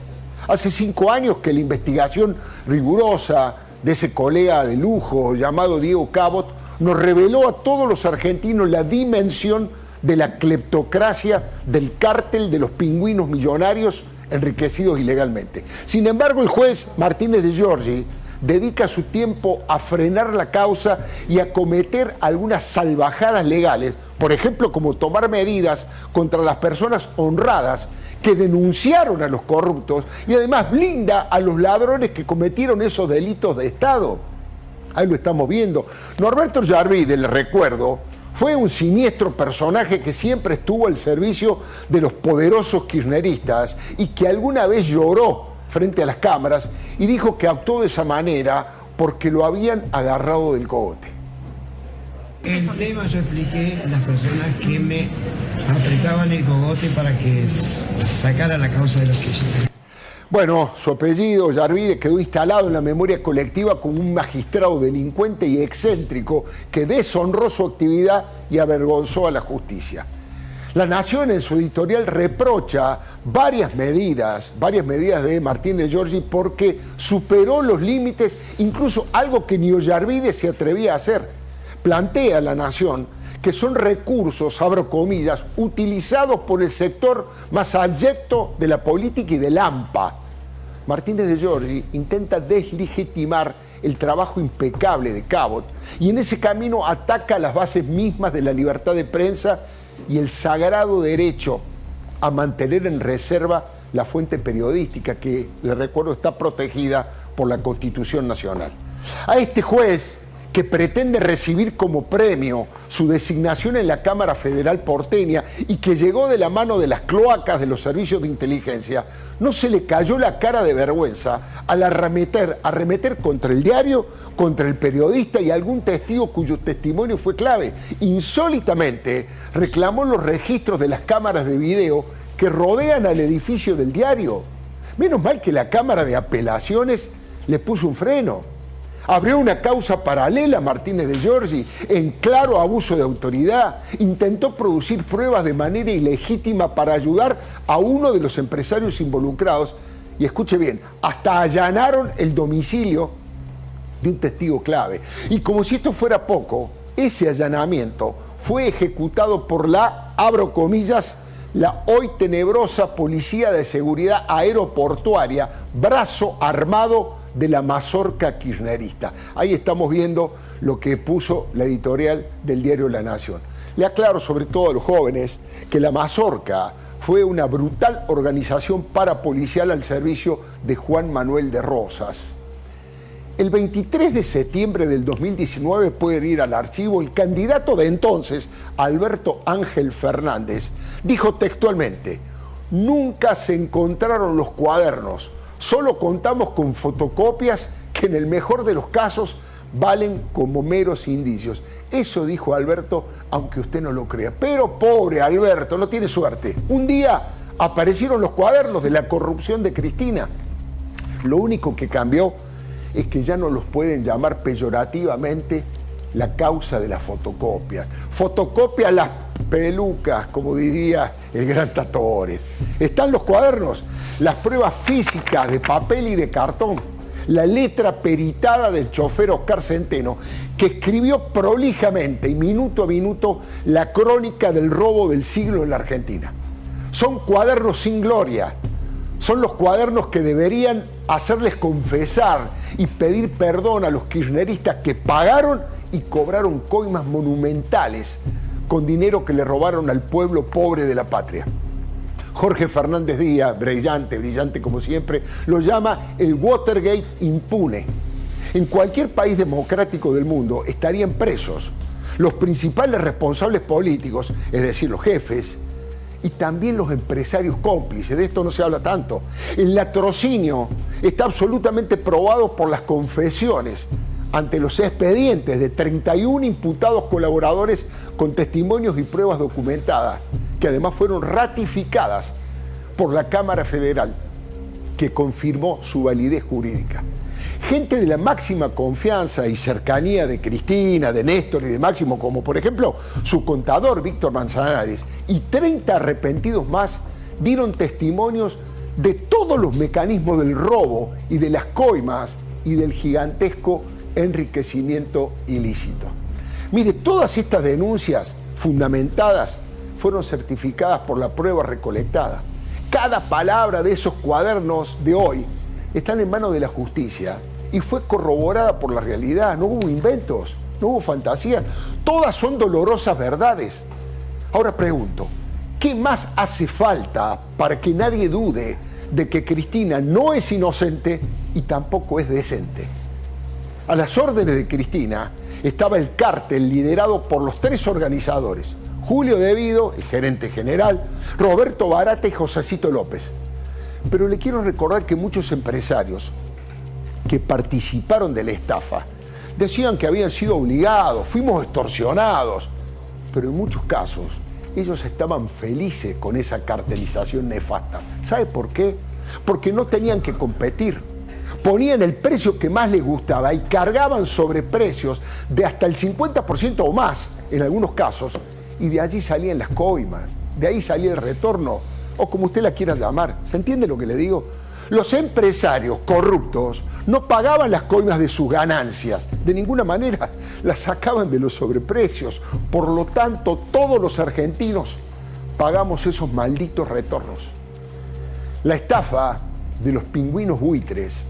Hace 5 años que la investigación rigurosa de ese colega de lujo llamado Diego Cabot nos reveló a todos los argentinos la dimensión de la cleptocracia del cártel de los pingüinos millonarios enriquecidos ilegalmente. Sin embargo, el juez Martínez de Giorgi dedica su tiempo a frenar la causa y a cometer algunas salvajadas legales, por ejemplo, como tomar medidas contra las personas honradas que denunciaron a los corruptos y además blinda a los ladrones que cometieron esos delitos de Estado. Ahí lo estamos viendo. Norberto Ollarvide, le recuerdo, fue un siniestro personaje que siempre estuvo al servicio de los poderosos kirchneristas y que alguna vez lloró frente a las cámaras y dijo que actuó de esa manera porque lo habían agarrado del cogote. El tema yo expliqué a las personas que me apretaban el cogote para que sacara la causa de los kirchneristas. Bueno, su apellido, Ollarvide, quedó instalado en la memoria colectiva como un magistrado delincuente y excéntrico que deshonró su actividad y avergonzó a la justicia. La Nación en su editorial reprocha varias medidas de Martín de Giorgi porque superó los límites, incluso algo que ni Ollarvide se atrevía a hacer. Plantea La Nación que son recursos, abro comillas, utilizados por el sector más abyecto de la política y del AMPA. Martínez de Giorgi intenta deslegitimar el trabajo impecable de Cabot y en ese camino ataca las bases mismas de la libertad de prensa y el sagrado derecho a mantener en reserva la fuente periodística que, le recuerdo, está protegida por la Constitución Nacional. A este juez, que pretende recibir como premio su designación en la Cámara Federal porteña y que llegó de la mano de las cloacas de los servicios de inteligencia, no se le cayó la cara de vergüenza al arremeter contra el diario, contra el periodista y algún testigo cuyo testimonio fue clave. Insólitamente, reclamó los registros de las cámaras de video que rodean al edificio del diario. Menos mal que la Cámara de Apelaciones le puso un freno. Abrió una causa paralela a Martínez de Giorgi en claro abuso de autoridad. Intentó producir pruebas de manera ilegítima para ayudar a uno de los empresarios involucrados. Y escuche bien, hasta allanaron el domicilio de un testigo clave. Y como si esto fuera poco, ese allanamiento fue ejecutado por la, abro comillas, la hoy tenebrosa Policía de Seguridad Aeroportuaria, brazo armado de la mazorca kirchnerista. Ahí estamos viendo lo que puso la editorial del diario La Nación. Le aclaro sobre todo a los jóvenes que la mazorca fue una brutal organización parapolicial al servicio de Juan Manuel de Rosas. El 23 de septiembre del 2019, pueden ir al archivo, el candidato de entonces, Alberto Ángel Fernández, dijo textualmente: nunca se encontraron los cuadernos, solo contamos con fotocopias que en el mejor de los casos valen como meros indicios. Eso dijo Alberto, aunque usted no lo crea. Pero pobre Alberto, no tiene suerte. Un día aparecieron los cuadernos de la corrupción de Cristina. Lo único que cambió es que ya no los pueden llamar peyorativamente la causa de las fotocopias. Fotocopia las pelucas, como diría el gran Tatores. Están los cuadernos, las pruebas físicas de papel y de cartón, la letra peritada del chofer Oscar Centeno, que escribió prolijamente y minuto a minuto la crónica del robo del siglo en la Argentina. Son cuadernos sin gloria, son los cuadernos que deberían hacerles confesar y pedir perdón a los kirchneristas que pagaron y cobraron coimas monumentales con dinero que le robaron al pueblo pobre de la patria. Jorge Fernández Díaz, brillante como siempre, lo llama el Watergate impune. En cualquier país democrático del mundo estarían presos los principales responsables políticos, es decir, los jefes, y también los empresarios cómplices. De esto no se habla tanto. El latrocinio está absolutamente probado por las confesiones ante los expedientes de 31 imputados colaboradores con testimonios y pruebas documentadas, que además fueron ratificadas por la Cámara Federal, que confirmó su validez jurídica. Gente de la máxima confianza y cercanía de Cristina, de Néstor y de Máximo, como por ejemplo su contador Víctor Manzanares, y 30 arrepentidos más dieron testimonios de todos los mecanismos del robo y de las coimas y del gigantesco enriquecimiento ilícito. Mire, todas estas denuncias fundamentadas fueron certificadas por la prueba recolectada. Cada palabra de esos cuadernos de hoy están en manos de la justicia y fue corroborada por la realidad. No hubo inventos, no hubo fantasías. Todas son dolorosas verdades. Ahora pregunto, ¿qué más hace falta para que nadie dude de que Cristina no es inocente y tampoco es decente? A las órdenes de Cristina estaba el cártel liderado por los 3 organizadores: Julio De Vido, el gerente general, Roberto Barata y Josecito López. Pero le quiero recordar que muchos empresarios que participaron de la estafa decían que habían sido obligados, fuimos extorsionados, pero en muchos casos ellos estaban felices con esa cartelización nefasta. ¿Sabe por qué? Porque no tenían que competir. Ponían el precio que más les gustaba y cargaban sobreprecios de hasta el 50% o más en algunos casos, y de allí salían las coimas, de ahí salía el retorno, o como usted la quiera llamar. ¿Se entiende lo que le digo? Los empresarios corruptos no pagaban las coimas de sus ganancias, de ninguna manera, las sacaban de los sobreprecios. Por lo tanto, todos los argentinos pagamos esos malditos retornos. La estafa de los pingüinos buitres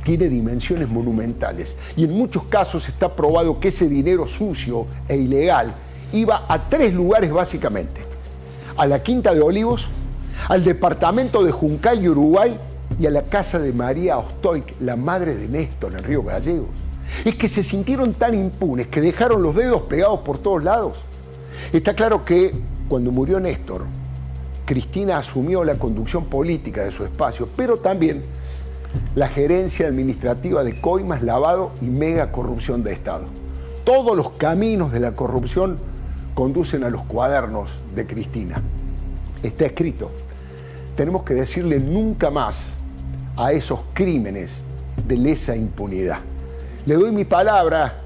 tiene dimensiones monumentales y en muchos casos está probado que ese dinero sucio e ilegal iba a 3 lugares básicamente: a la Quinta de Olivos, al departamento de Juncal y Uruguay y a la casa de María Ostoic, la madre de Néstor, en Río Gallegos. Es que se sintieron tan impunes que dejaron los dedos pegados por todos lados. Está claro que cuando murió Néstor, Cristina asumió la conducción política de su espacio, pero también la gerencia administrativa de coimas, lavado y mega corrupción de Estado. Todos los caminos de la corrupción conducen a los cuadernos de Cristina. Está escrito. Tenemos que decirle nunca más a esos crímenes de lesa impunidad. Le doy mi palabra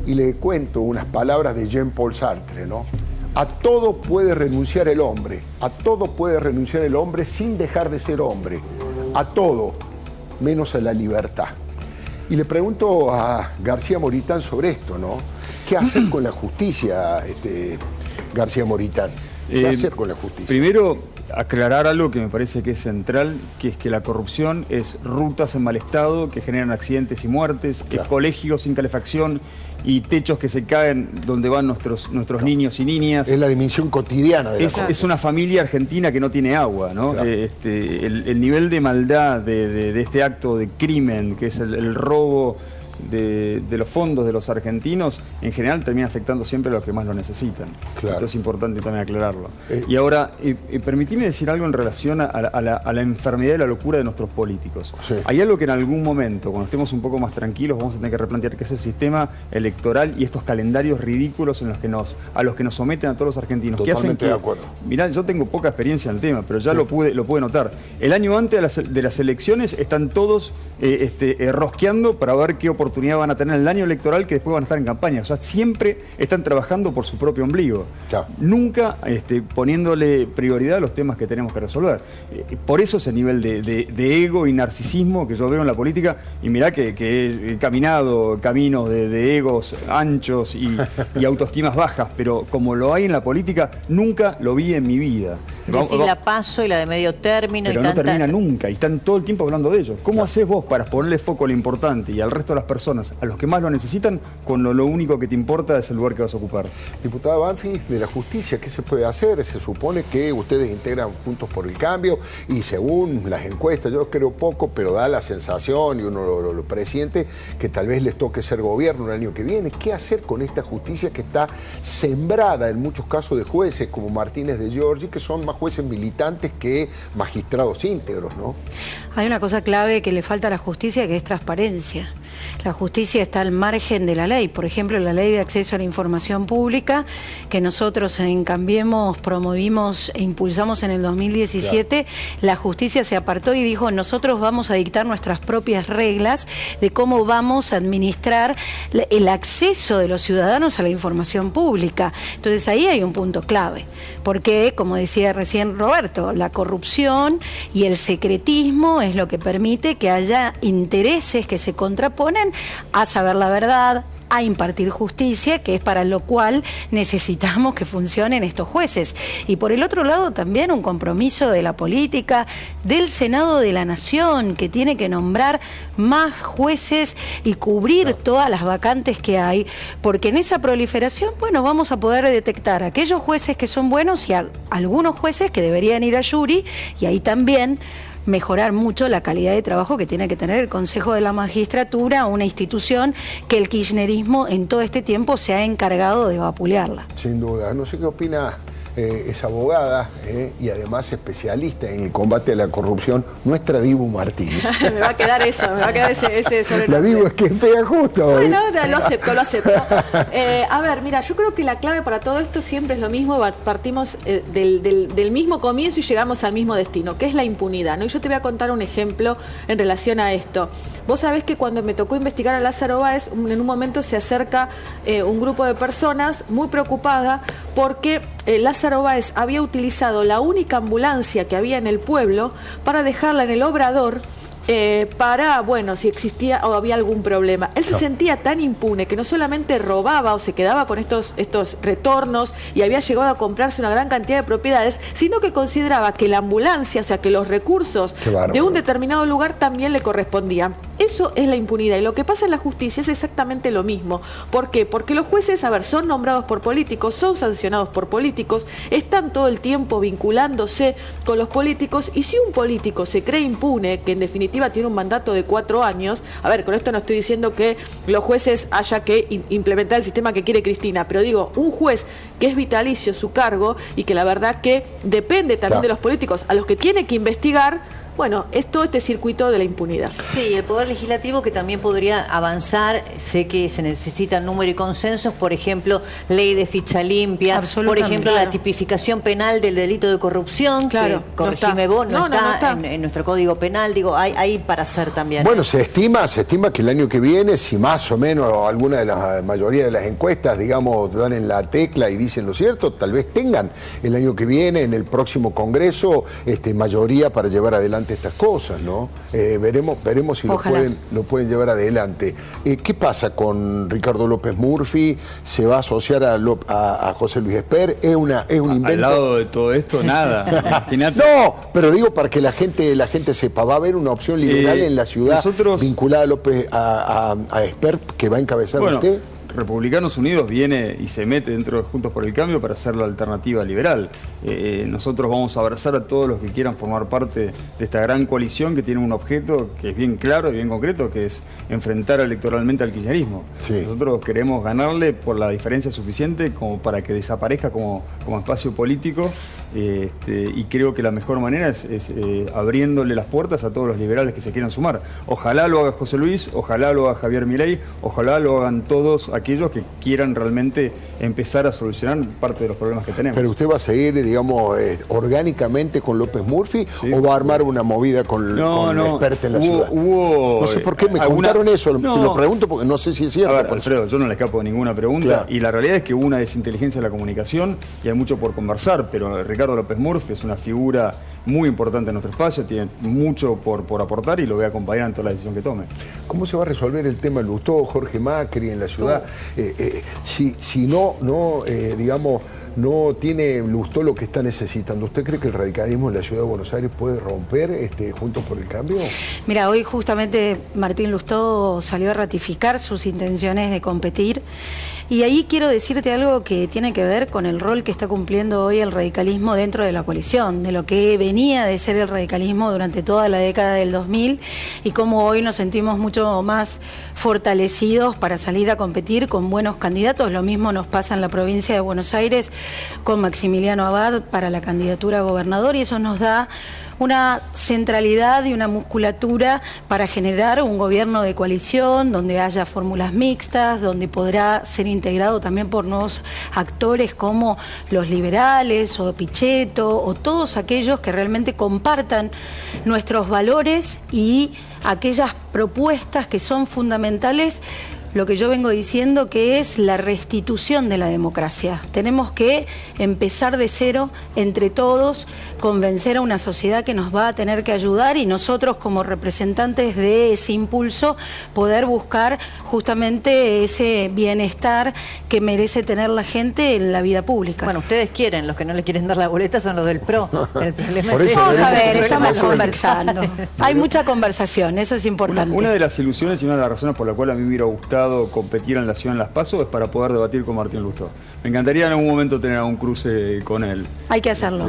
y le cuento unas palabras de Jean-Paul Sartre, ¿no? A todo puede renunciar el hombre, a todo puede renunciar el hombre sin dejar de ser hombre, a todo menos a la libertad. Y le pregunto a García Moritán sobre esto, ¿no? ¿Qué hacer con la justicia, García Moritán? ¿Qué hacer con la justicia? Primero, aclarar algo que me parece que es central, que es que la corrupción es rutas en mal estado que generan accidentes y muertes, claro, es colegios sin calefacción y techos que se caen donde van nuestros niños y niñas. Es la dimensión cotidiana de la corrupción. Es una familia argentina que no tiene agua, ¿no? Claro. El nivel de maldad de este acto de crimen, que es el robo de los fondos de los argentinos, en general termina afectando siempre a los que más lo necesitan. Claro. Esto es importante también aclararlo. Y ahora, permitime decir algo en relación a la enfermedad y la locura de nuestros políticos. Sí. Hay algo que en algún momento, cuando estemos un poco más tranquilos, vamos a tener que replantear, que es el sistema electoral y estos calendarios ridículos a los que nos someten a todos los argentinos. Totalmente de acuerdo. Mirá, yo tengo poca experiencia en el tema, pero ya lo pude notar. El año antes de las elecciones están todos rosqueando para ver qué oportunidad oportunidad van a tener el año electoral que después van a estar en campaña. O sea, siempre están trabajando por su propio ombligo. Claro. Nunca poniéndole prioridad a los temas que tenemos que resolver. Por eso ese nivel de ego y narcisismo que yo veo en la política, y mirá que he caminado caminos de egos anchos y autoestimas bajas, pero como lo hay en la política, nunca lo vi en mi vida. Decir la paso y la de medio término. Pero y no tanta... termina nunca, y están todo el tiempo hablando de ello. ¿Cómo haces vos para ponerle foco a lo importante y al resto de las personas, a los que más lo necesitan, cuando lo único que te importa es el lugar que vas a ocupar? Diputada Banfi, de la justicia, ¿qué se puede hacer? Se supone que ustedes integran Juntos por el Cambio y según las encuestas, yo creo poco, pero da la sensación, y uno lo presiente, que tal vez les toque ser gobierno el año que viene. ¿Qué hacer con esta justicia que está sembrada en muchos casos de jueces como Martínez de Giorgi, que son más jueces militantes que magistrados íntegros, ¿no? Hay una cosa clave que le falta a la justicia, que es transparencia. La justicia está al margen de la ley. Por ejemplo, la ley de acceso a la información pública, que nosotros en Cambiemos promovimos e impulsamos en el 2017, claro. La justicia se apartó y dijo, nosotros vamos a dictar nuestras propias reglas de cómo vamos a administrar el acceso de los ciudadanos a la información pública. Entonces ahí hay un punto clave, porque, como decía recién Roberto, la corrupción y el secretismo es lo que permite que haya intereses que se contraponen a saber la verdad, a impartir justicia, que es para lo cual necesitamos que funcionen estos jueces. Y por el otro lado también un compromiso de la política, del Senado de la Nación, que tiene que nombrar más jueces y cubrir todas las vacantes que hay, porque en esa proliferación, bueno, vamos a poder detectar aquellos jueces que son buenos y algunos jueces que deberían ir a jury, y ahí también mejorar mucho la calidad de trabajo que tiene que tener el Consejo de la Magistratura, una institución que el kirchnerismo en todo este tiempo se ha encargado de vapulearla. Sin duda. No sé qué opina, es abogada y además especialista en el combate a la corrupción, nuestra Dibu Martínez. Me va a quedar eso, me va a quedar ese sobrenombre. La Dibu es que es fea justo. Bueno, lo acepto. A ver, mira, yo creo que la clave para todo esto siempre es lo mismo, partimos del mismo comienzo y llegamos al mismo destino, que es la impunidad, ¿no? Y yo te voy a contar un ejemplo en relación a esto. Vos sabés que cuando me tocó investigar a Lázaro Báez, en un momento se acerca un grupo de personas muy preocupada porque Lázaro Báez había utilizado la única ambulancia que había en el pueblo para dejarla en el obrador para, bueno, si existía o había algún problema. Él se sentía tan impune que no solamente robaba o se quedaba con estos retornos y había llegado a comprarse una gran cantidad de propiedades, sino que consideraba que la ambulancia, o sea, que los recursos de un determinado lugar también le correspondían. Eso es la impunidad, y lo que pasa en la justicia es exactamente lo mismo. ¿Por qué? Porque los jueces, a ver, son nombrados por políticos, son sancionados por políticos, están todo el tiempo vinculándose con los políticos, y si un político se cree impune, que en definitiva tiene un mandato de 4 años, a ver, con esto no estoy diciendo que los jueces haya que implementar el sistema que quiere Cristina, pero digo, un juez que es vitalicio su cargo y que la verdad que depende también de los políticos a los que tiene que investigar. Bueno, es todo este circuito de la impunidad. Sí, el Poder Legislativo que también podría avanzar, sé que se necesitan número y consensos, por ejemplo, ley de ficha limpia, por ejemplo, la tipificación penal del delito de corrupción, que, corregime vos, no está en nuestro Código Penal, digo, hay para hacer también. Bueno, se estima que el año que viene, si más o menos alguna de la mayoría de las encuestas, digamos, dan en la tecla y dicen lo cierto, tal vez tengan el año que viene, en el próximo Congreso, mayoría para llevar adelante estas cosas, ¿no? Veremos si lo pueden llevar adelante. ¿Qué pasa con Ricardo López Murphy? ¿Se va a asociar a José Luis Esper? ¿Es un invento? Al lado de todo esto, nada. Imagínate. No, pero digo para que la gente sepa, va a haber una opción liberal en la ciudad vinculada a Esper, que va a encabezar usted. Republicanos Unidos viene y se mete dentro de Juntos por el Cambio para ser la alternativa liberal. Nosotros vamos a abrazar a todos los que quieran formar parte de esta gran coalición que tiene un objeto que es bien claro y bien concreto, que es enfrentar electoralmente al kirchnerismo. Nosotros queremos ganarle por la diferencia suficiente como para que desaparezca como espacio político y creo que la mejor manera es abriéndole las puertas a todos los liberales que se quieran sumar. Ojalá lo haga José Luis, ojalá lo haga Javier Milei, ojalá lo hagan todos aquellos que quieran realmente empezar a solucionar parte de los problemas que tenemos. ¿Pero usted va a seguir, digamos, orgánicamente con López Murphy o va a armar una movida con el experto en la ciudad? No sé por qué me contaron eso, te lo pregunto porque no sé si es cierto. A ver, Alfredo, yo no le escapo de ninguna pregunta y la realidad es que hubo una desinteligencia de la comunicación y hay mucho por conversar, pero Ricardo López Murphy es una figura muy importante en nuestro espacio, tiene mucho por aportar y lo voy a acompañar en toda la decisión que tome. ¿Cómo se va a resolver el tema Lustó, Jorge Macri en la ciudad? Si digamos, no tiene Lustó lo que está necesitando, ¿usted cree que el radicalismo en la ciudad de Buenos Aires puede romper Juntos por el Cambio? Mira, hoy justamente Martín Lustó salió a ratificar sus intenciones de competir y ahí quiero decirte algo que tiene que ver con el rol que está cumpliendo hoy el radicalismo dentro de la coalición, de lo que venía de ser el radicalismo durante toda la década del 2000 y cómo hoy nos sentimos mucho más fortalecidos para salir a competir con buenos candidatos. Lo mismo nos pasa en la provincia de Buenos Aires con Maximiliano Abad para la candidatura a gobernador y eso nos da una centralidad y una musculatura para generar un gobierno de coalición donde haya fórmulas mixtas, donde podrá ser integrado también por nuevos actores como los liberales o Pichetto o todos aquellos que realmente compartan nuestros valores y aquellas propuestas que son fundamentales. Lo que yo vengo diciendo que es la restitución de la democracia. Tenemos que empezar de cero entre todos, convencer a una sociedad que nos va a tener que ayudar y nosotros como representantes de ese impulso poder buscar justamente ese bienestar que merece tener la gente en la vida pública. Bueno, ustedes quieren, los que no le quieren dar la boleta son los del PRO. El problema es vamos a ver, estamos conversando. Hay mucha conversación, eso es importante. Una de las ilusiones y una de las razones por la cual a mí me hubiera gustado competir en la ciudad en las PASO es para poder debatir con Martín Lustó. Me encantaría en algún momento tener un cruce con él. Hay que hacerlo.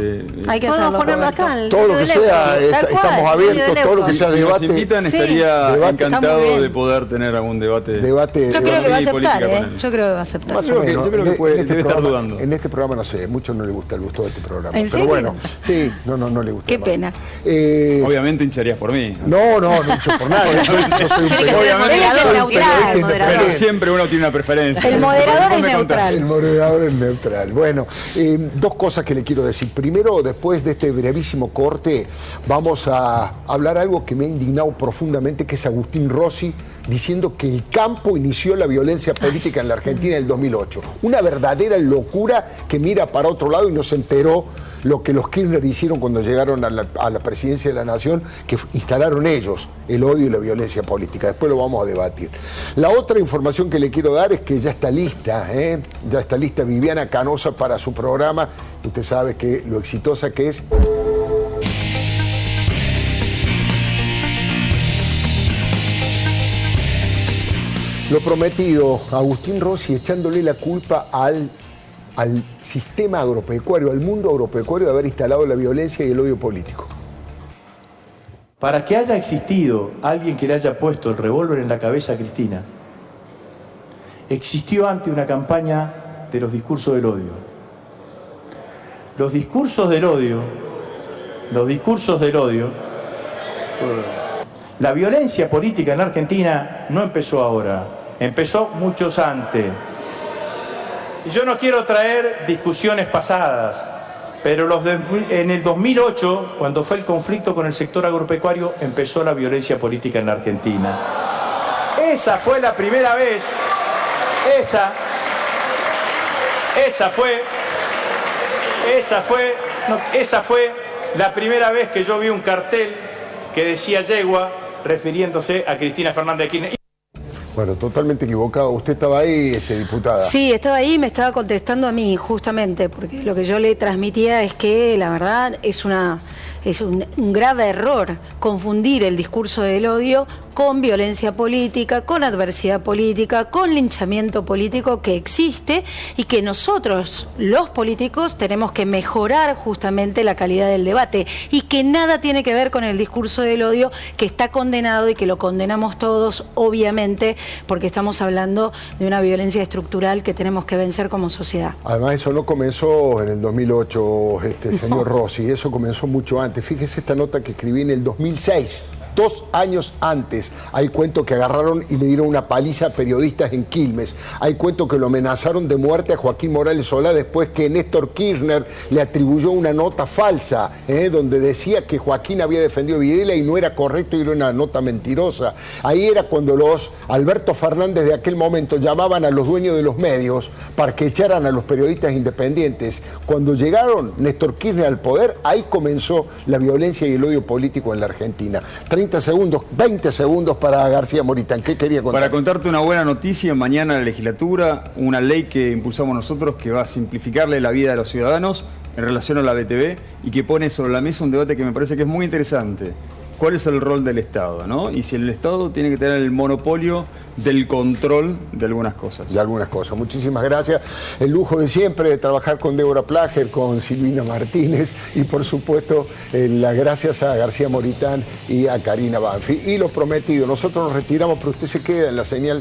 Hay que hacerlo. Ponerlo acá, todo lo que sea, estamos abiertos, todo lo que sea debate. Si nos invitan, estaría encantado de poder tener algún debate. Yo creo que va a aceptar, Yo creo que va a aceptar. Yo creo que debe estar dudando. En este programa no sé, mucho no le gusta el Lustó de este programa. ¿En serio? Pero bueno, sí, no le gusta. Qué pena. Obviamente hincharías por mí. No hincho por nada. Yo soy un periodista. Pero siempre uno tiene una preferencia. El moderador es neutral. El moderador es neutral. Bueno, dos cosas que le quiero decir. Primero, después de este brevísimo corte, vamos a hablar algo que me ha indignado profundamente, que es Agustín Rossi diciendo que el campo inició la violencia política en la Argentina en el 2008. Una verdadera locura que mira para otro lado y no se enteró lo que los Kirchner hicieron cuando llegaron a la presidencia de la Nación, que instalaron ellos el odio y la violencia política. Después lo vamos a debatir. La otra información que le quiero dar es que ya está lista Viviana Canosa para su programa. Usted sabe que lo exitosa que es. Lo prometido, Agustín Rossi echándole la culpa al sistema agropecuario, al mundo agropecuario de haber instalado la violencia y el odio político. Para que haya existido alguien que le haya puesto el revólver en la cabeza a Cristina, existió antes una campaña de los discursos del odio. Los discursos del odio, la violencia política en la Argentina no empezó ahora, empezó muchos antes. Y yo no quiero traer discusiones pasadas, pero en el 2008, cuando fue el conflicto con el sector agropecuario, empezó la violencia política en la Argentina. Esa fue la primera vez, esa fue la primera vez que yo vi un cartel que decía yegua, refiriéndose a Cristina Fernández de Kirchner. Bueno, totalmente equivocado. ¿Usted estaba ahí, diputada? Sí, estaba ahí y me estaba contestando a mí, justamente, porque lo que yo le transmitía es que la verdad es un grave error confundir el discurso del odio con violencia política, con adversidad política, con linchamiento político que existe y que nosotros, los políticos, tenemos que mejorar justamente la calidad del debate y que nada tiene que ver con el discurso del odio que está condenado y que lo condenamos todos, obviamente, porque estamos hablando de una violencia estructural que tenemos que vencer como sociedad. Además, eso no comenzó en el 2008, señor Rossi, eso comenzó mucho antes. Fíjese esta nota que escribí en el 2006. 2 años antes, hay cuento que agarraron y le dieron una paliza a periodistas en Quilmes. Hay cuento que lo amenazaron de muerte a Joaquín Morales Solá después que Néstor Kirchner le atribuyó una nota falsa, donde decía que Joaquín había defendido a Videla y no era correcto y era una nota mentirosa. Ahí era cuando los Alberto Fernández de aquel momento llamaban a los dueños de los medios para que echaran a los periodistas independientes. Cuando llegaron Néstor Kirchner al poder, ahí comenzó la violencia y el odio político en la Argentina. 30 segundos, 20 segundos para García Moritán. ¿Qué quería contar? Para contarte una buena noticia, mañana la legislatura, una ley que impulsamos nosotros que va a simplificarle la vida de los ciudadanos en relación a la BTV y que pone sobre la mesa un debate que me parece que es muy interesante. ¿Cuál es el rol del Estado, ¿no? Y si el Estado tiene que tener el monopolio del control de algunas cosas. De algunas cosas. Muchísimas gracias. El lujo de siempre de trabajar con Débora Plager, con Silvina Martínez y por supuesto las gracias a García Moritán y a Karina Banfi. Y lo prometido, nosotros nos retiramos, pero usted se queda en la señal.